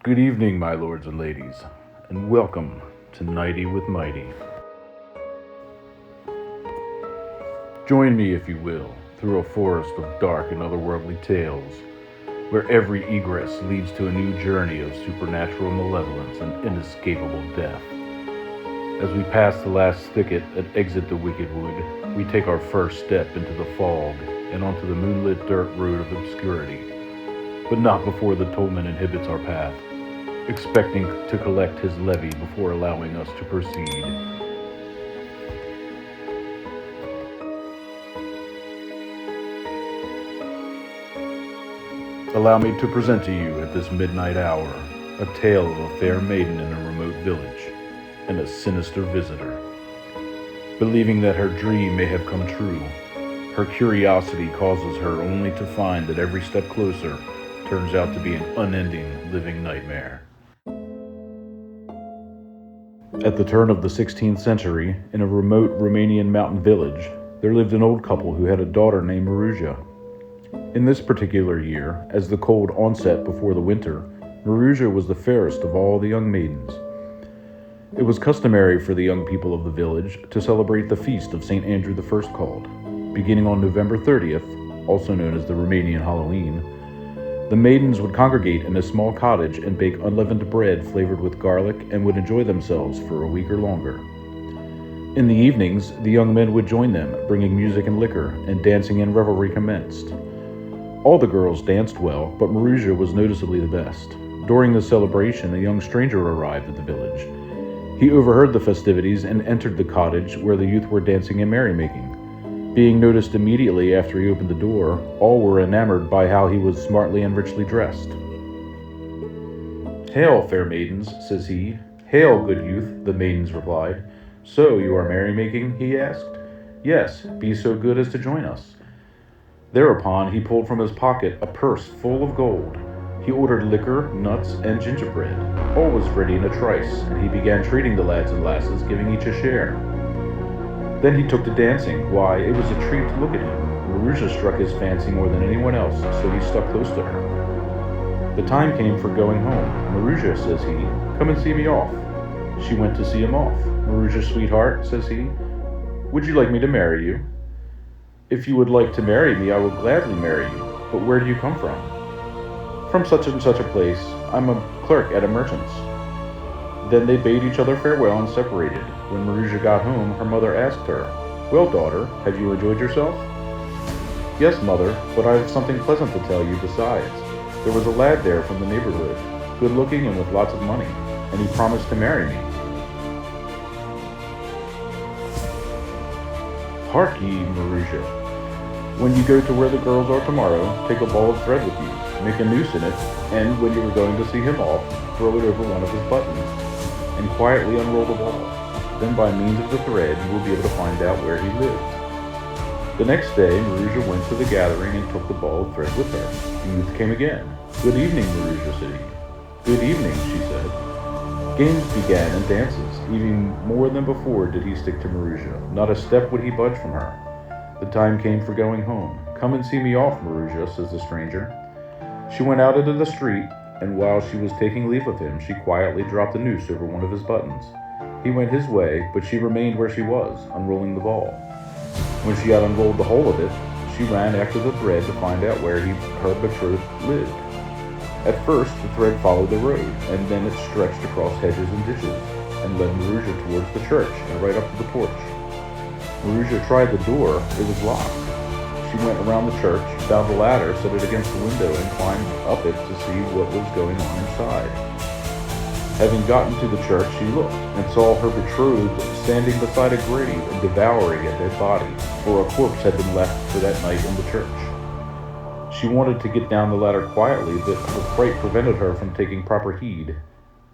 Good evening, my lords and ladies, and welcome to Nighty with Mighty. Join me, if you will, through a forest of dark and otherworldly tales, where every egress leads to a new journey of supernatural malevolence and inescapable death. As we pass the last thicket and exit the wicked wood, we take our first step into the fog and onto the moonlit dirt road of obscurity, but not before the tollman inhibits our path, expecting to collect his levy before allowing us to proceed. Allow me to present to you at this midnight hour a tale of a fair maiden in a remote village and a sinister visitor. Believing that her dream may have come true, her curiosity causes her only to find that every step closer turns out to be an unending living nightmare. At the turn of the 16th century, in a remote Romanian mountain village, there lived an old couple who had a daughter named Maruja. In this particular year, as the cold onset before the winter, Maruja was the fairest of all the young maidens. It was customary for the young people of the village to celebrate the feast of St. Andrew I called. Beginning on November 30th, also known as the Romanian Halloween, the maidens would congregate in a small cottage and bake unleavened bread flavored with garlic and would enjoy themselves for a week or longer. In the evenings, the young men would join them, bringing music and liquor, and dancing and revelry commenced. All the girls danced well, but Maruja was noticeably the best. During the celebration, a young stranger arrived at the village. He overheard the festivities and entered the cottage where the youth were dancing and merrymaking. Being noticed immediately after he opened the door, all were enamored by how he was smartly and richly dressed. "Hail, fair maidens," says he. "Hail, good youth," the maidens replied. "So, you are merrymaking?" he asked. "Yes, be so good as to join us." Thereupon he pulled from his pocket a purse full of gold. He ordered liquor, nuts, and gingerbread. All was ready in a trice, and he began treating the lads and lasses, giving each a share. Then he took to dancing. Why, it was a treat to look at him. Maruja struck his fancy more than anyone else, so he stuck close to her. The time came for going home. "Maruja," says he, "come and see me off." She went to see him off. "Maruja, sweetheart," says he, "would you like me to marry you?" "If you would like to marry me, I will gladly marry you. But where do you come from?" "From such and such a place. I'm a clerk at a merchant's." Then they bade each other farewell and separated. When Maruja got home, her mother asked her, "Well, daughter, have you enjoyed yourself?" "Yes, mother, but I have something pleasant to tell you besides. There was a lad there from the neighborhood, good looking and with lots of money, and he promised to marry me." "Hark ye, Maruja, when you go to where the girls are tomorrow, take a ball of thread with you, make a noose in it, and when you are going to see him off, throw it over one of his buttons, and quietly unroll the ball. Then by means of the thread, you will be able to find out where he lives." The next day, Maruja went to the gathering and took the ball of thread with her. The youth came again. "Good evening, Maruja," said he. "Good evening," she said. Games began and dances. Even more than before did he stick to Maruja. Not a step would he budge from her. The time came for going home. "Come and see me off, Maruja," says the stranger. She went out into the street, and while she was taking leave of him, she quietly dropped a noose over one of his buttons. He went his way, but she remained where she was, unrolling the ball. When she had unrolled the whole of it, she ran after the thread to find out where her betrothed lived. At first, the thread followed the road, and then it stretched across hedges and ditches, and led Maruja towards the church and right up to the porch. Maruja tried the door. It was locked. She went around the church, found a ladder, set it against the window, and climbed up it to see what was going on inside. Having gotten to the church, she looked, and saw her betrothed standing beside a grave and devouring a dead body, for a corpse had been left for that night in the church. She wanted to get down the ladder quietly, but her fright prevented her from taking proper heed,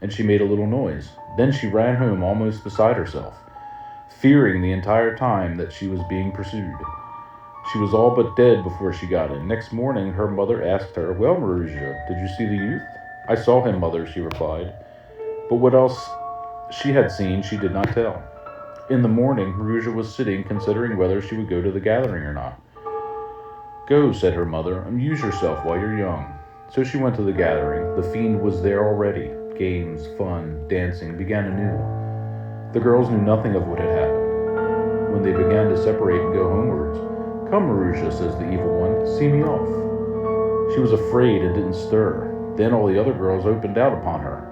and she made a little noise. Then she ran home almost beside herself, fearing the entire time that she was being pursued. She was all but dead before she got in. Next morning, her mother asked her, "Well, Maruja, did you see the youth?" "I saw him, mother," she replied. But what else she had seen, she did not tell. In the morning, Maruja was sitting, considering whether she would go to the gathering or not. "Go," said her mother, "amuse yourself while you're young." So she went to the gathering. The Fiend was there already. Games, fun, dancing began anew. The girls knew nothing of what had happened. When they began to separate and go homewards, "Come, Marusha," says the evil one, "see me off." She was afraid and didn't stir. Then all the other girls opened out upon her.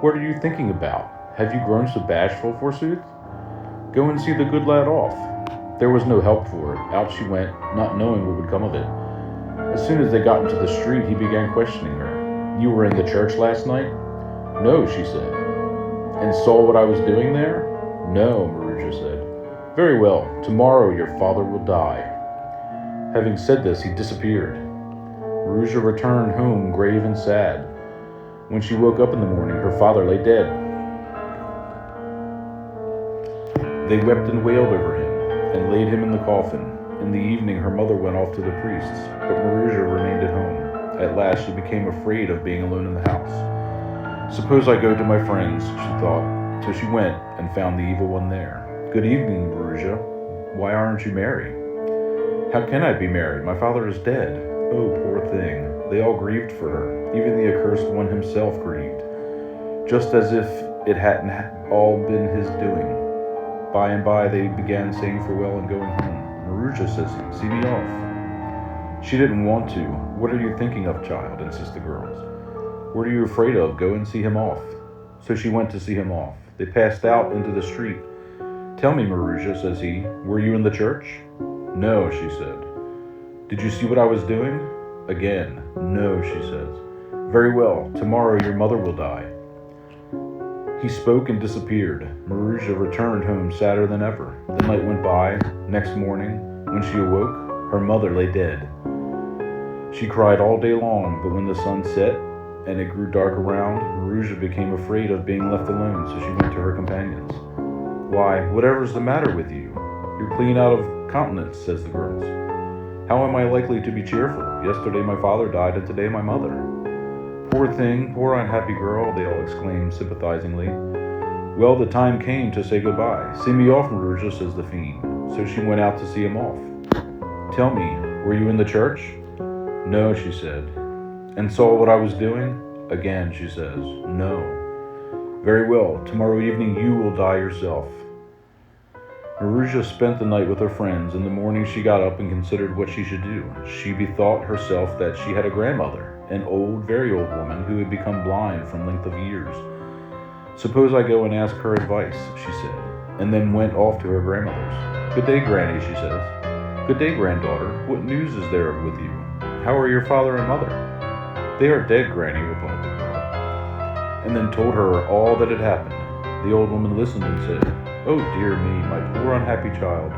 "What are you thinking about? Have you grown so bashful, forsooth? Go and see the good lad off." There was no help for it. Out she went, not knowing what would come of it. As soon as they got into the street, he began questioning her. "You were in the church last night?" "No," she said. "And saw what I was doing there?" "No," Marusha said. "Very well, tomorrow your father will die." Having said this, he disappeared. Marusha returned home grave and sad. When she woke up in the morning, her father lay dead. They wept and wailed over him, and laid him in the coffin. In the evening her mother went off to the priests, but Marusha remained at home. At last she became afraid of being alone in the house. "Suppose I go to my friends," she thought. So she went and found the evil one there. "Good evening, Marusha. Why aren't you merry?" "How can I be merry? My father is dead." "Oh, poor thing." They all grieved for her. Even the accursed one himself grieved, just as if it hadn't all been his doing. By and by they began saying farewell and going home. Marusha says, "See me off." She didn't want to. "What are you thinking of, child?" insist the girls. "What are you afraid of? Go and see him off." So she went to see him off. They passed out into the street. "Tell me, Marusha," says he, "were you in the church?" "No," she said. "Did you see what I was doing?" Again, "No," she says. "Very well, tomorrow your mother will die." He spoke and disappeared. Marusha returned home sadder than ever. The night went by. Next morning, when she awoke, her mother lay dead. She cried all day long, but when the sun set and it grew dark around, Marusha became afraid of being left alone, so she went to her companions. "Why, whatever's the matter with you? You're clean out of countenance," says the girls. "How am I likely to be cheerful? Yesterday my father died, and today my mother." "Poor thing, poor unhappy girl," they all exclaimed sympathizingly. Well, the time came to say goodbye. "See me off, Marusha," says the Fiend. So she went out to see him off. "Tell me, were you in the church?" "No," she said. "And saw what I was doing?" Again she says, "No." "Very well, tomorrow evening you will die yourself." Marusha spent the night with her friends. In the morning she got up and considered what she should do. She bethought herself that she had a grandmother, an old, very old woman who had become blind from length of years. "Suppose I go and ask her advice," she said, and then went off to her grandmother's. "Good day, Granny," she says. "Good day, granddaughter. What news is there with you? How are your father and mother?" "They are dead, Granny," replied the girl, and then told her all that had happened. The old woman listened and said, "Oh dear me, my poor unhappy child.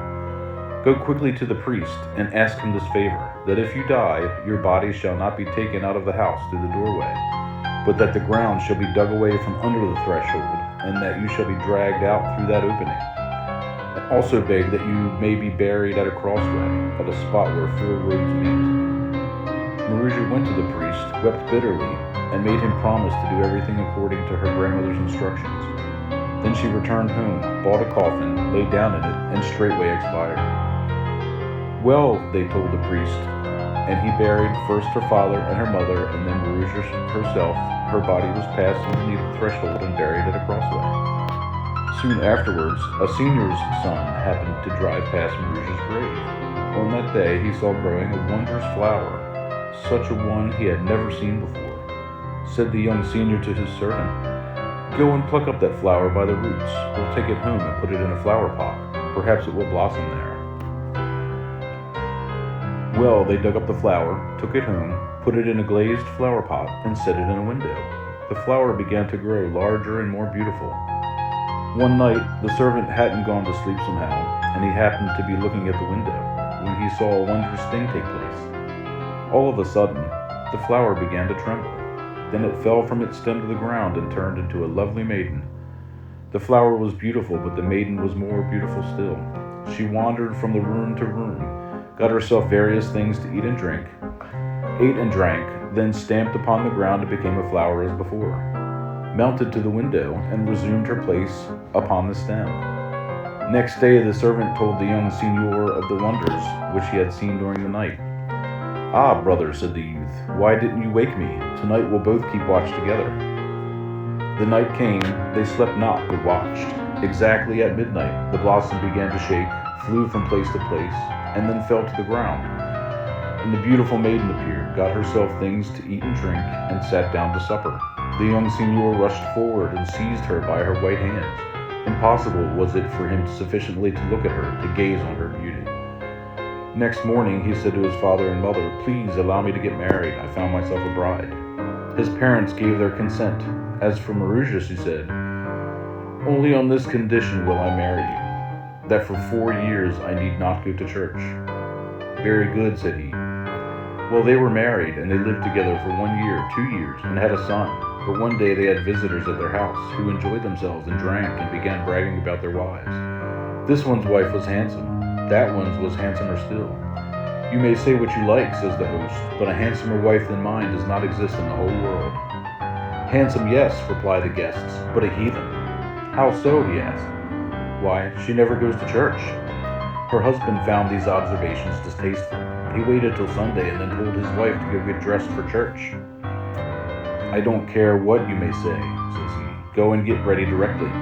Go quickly to the priest and ask him this favor, that if you die, your body shall not be taken out of the house through the doorway, but that the ground shall be dug away from under the threshold, and that you shall be dragged out through that opening. And also beg that you may be buried at a crossway, at a spot where 4 roads meet." Marusha went to the priest, wept bitterly, and made him promise to do everything according to her grandmother's instructions. Then she returned home, bought a coffin, lay down in it, and straightway expired. "Well," they told the priest, and he buried first her father and her mother, and then Marusha herself. Her body was passed underneath the threshold and buried at a crossway. Soon afterwards, a senior's son happened to drive past Marusha's grave. On that day he saw growing a wondrous flower, such a one he had never seen before. Said the young senior to his servant, "Go and pluck up that flower by the roots. We'll take it home and put it in a flower pot. Perhaps it will blossom there." Well, they dug up the flower, took it home, put it in a glazed flower pot, and set it in a window. The flower began to grow larger and more beautiful. One night, the servant hadn't gone to sleep somehow, and he happened to be looking at the window, when he saw a wondrous thing take place. All of a sudden, the flower began to tremble. Then it fell from its stem to the ground and turned into a lovely maiden. The flower was beautiful, but the maiden was more beautiful still. She wandered from the room to room, got herself various things to eat and drink, ate and drank, then stamped upon the ground and became a flower as before, mounted to the window, and resumed her place upon the stem. Next day the servant told the young seigneur of the wonders which he had seen during the night. "Ah, brother," said the youth, "why didn't you wake me? Tonight we'll both keep watch together." The night came, they slept not, but watched. Exactly at midnight, the blossom began to shake, flew from place to place, and then fell to the ground. And the beautiful maiden appeared, got herself things to eat and drink, and sat down to supper. The young signor rushed forward and seized her by her white hands. Impossible was it for him sufficiently to look at her, to gaze on her beauty. Next morning he said to his father and mother, "Please allow me to get married. I found myself a bride." His parents gave their consent. As for Marusha, she said, "Only on this condition will I marry you, that for 4 years I need not go to church." "Very good," said he. Well, they were married, and they lived together for 1 year, 2 years, and had a son. But one day they had visitors at their house, who enjoyed themselves and drank and began bragging about their wives. This one's wife was handsome. That one's was handsomer still. "You may say what you like," says the host, "but a handsomer wife than mine does not exist in the whole world." "Handsome, yes," reply the guests, "but a heathen." "How so?" he asked. "Why, she never goes to church." Her husband found these observations distasteful. He waited till Sunday and then told his wife to go get dressed for church. "I don't care what you may say," says he. "Go and get ready directly."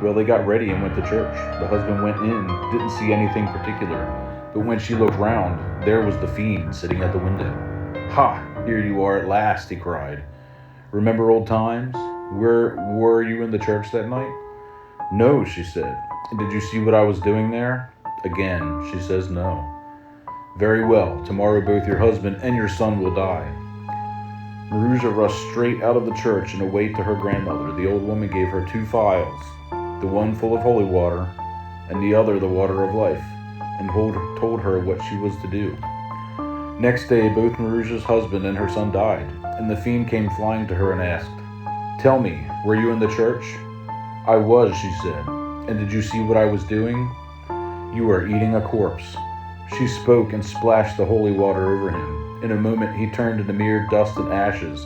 Well, they got ready and went to church. The husband went in, didn't see anything particular, but when she looked round, there was the Fiend sitting at the window. "Ha! Here you are at last," he cried. "Remember old times? Were you in the church that night?" "No," she said. "Did you see what I was doing there?" Again, she says no. "Very well, tomorrow both your husband and your son will die." Marusha rushed straight out of the church and away to her grandmother. The old woman gave her 2 phials, the one full of holy water, and the other the water of life, and told her what she was to do. Next day, both Marusha's husband and her son died, and the Fiend came flying to her and asked, "Tell me, were you in the church?" "I was," she said. "And did you see what I was doing?" "You are eating a corpse." She spoke and splashed the holy water over him. In a moment he turned into mere dust and ashes,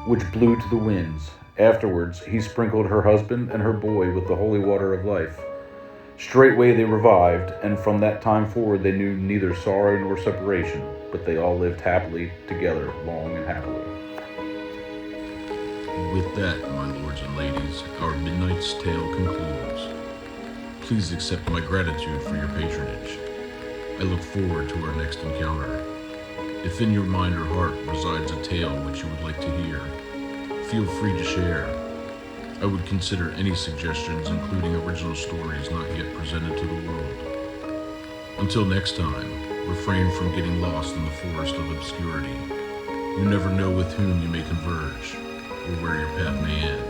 which blew to the winds. Afterwards he sprinkled her husband and her boy with the holy water of life. Straightway they revived, and from that time forward they knew neither sorrow nor separation, but they all lived happily together, long and happily. With that, my lords and ladies, our Midnight's Tale concludes. Please accept my gratitude for your patronage. I look forward to our next encounter. If in your mind or heart resides a tale which you would like to hear, feel free to share. I would consider any suggestions, including original stories not yet presented to the world. Until next time, refrain from getting lost in the forest of obscurity. You never know with whom you may converge, or where your path may end.